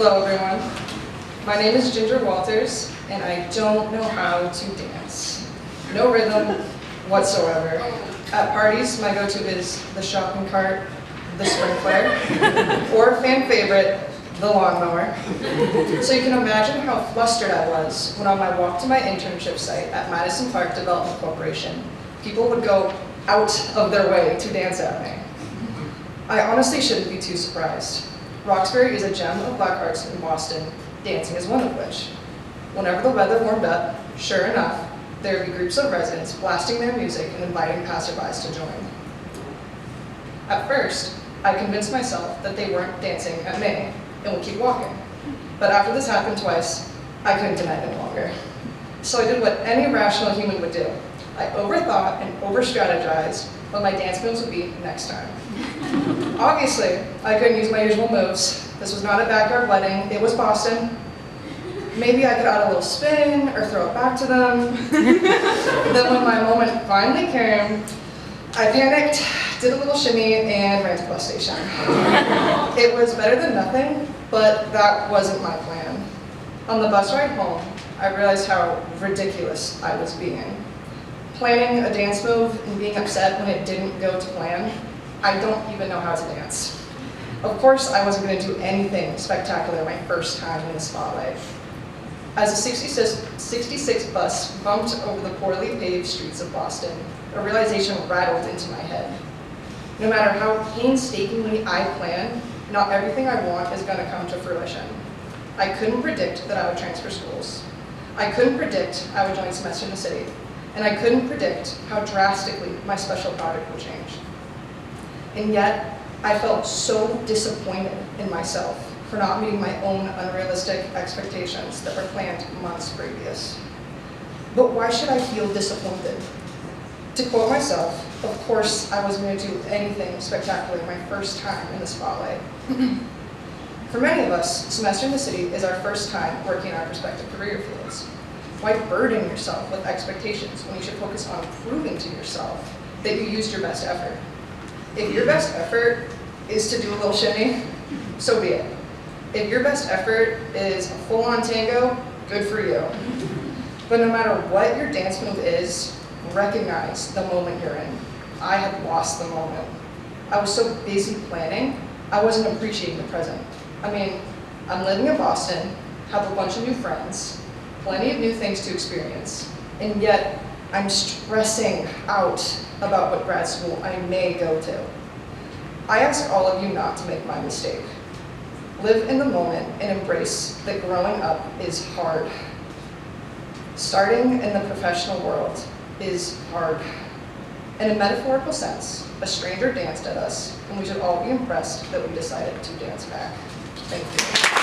Hello everyone, my name is Jinjer and I don't know how to dance. No rhythm whatsoever. At parties, my go-to is the shopping cart, the sprinkler, or fan favorite, the lawnmower. So you can imagine how flustered I was when on my walk to my internship site at Madison Park Development Corporation, people would go out of their way to dance at me. I honestly shouldn't be too surprised. Roxbury is a gem of black arts in Boston, dancing is one of which. Whenever the weather warmed up, sure enough, there would be groups of residents blasting their music and inviting passerbys to join. At first, I convinced myself that they weren't dancing at me and would keep walking. But after this happened twice, I couldn't deny it any longer. So I did what any rational human would do. I overthought and over-strategized what my dance moves would be next time. Obviously, I couldn't use my usual moves. This was not a backyard wedding, it was Boston. Maybe I could add a little spin or throw it back to them. Then when my moment finally came, I panicked, did a little shimmy, and ran to the bus station. It was better than nothing, but that wasn't my plan. On the bus ride home, I realized how ridiculous I was being. Planning a dance move and being upset when it didn't go to plan, I don't even know how to dance. Of course, I wasn't going to do anything spectacular my first time in the spotlight. As a 66 bus bumped over the poorly paved streets of Boston, a realization rattled into my head. No matter how painstakingly I plan, not everything I want is going to come to fruition. I couldn't predict that I would transfer schools. I couldn't predict I would join Semester in the City. And I couldn't predict how drastically my special project would change. And yet, I felt so disappointed in myself for not meeting my own unrealistic expectations that were planned months previous. But why should I feel disappointed? To quote myself, of course I wasn't going to do anything spectacular my first time in the spotlight. For many of us, Semester in the City is our first time working in our respective career fields. Why burden yourself with expectations when you should focus on proving to yourself that you used your best effort? If your best effort is to do a little shimmy, so be it. If your best effort is a full-on tango, good for you. But no matter what your dance move is, recognize the moment you're in. I had lost the moment. I was so busy planning, I wasn't appreciating the present. I mean, I'm living in Boston, have a bunch of new friends, plenty of new things to experience, and yet I'm stressing out about what grad school I may go to. I ask all of you not to make my mistake. Live in the moment and embrace that growing up is hard. Starting in the professional world is hard. In a metaphorical sense, a stranger danced at us, and we should all be impressed that we decided to dance back. Thank you.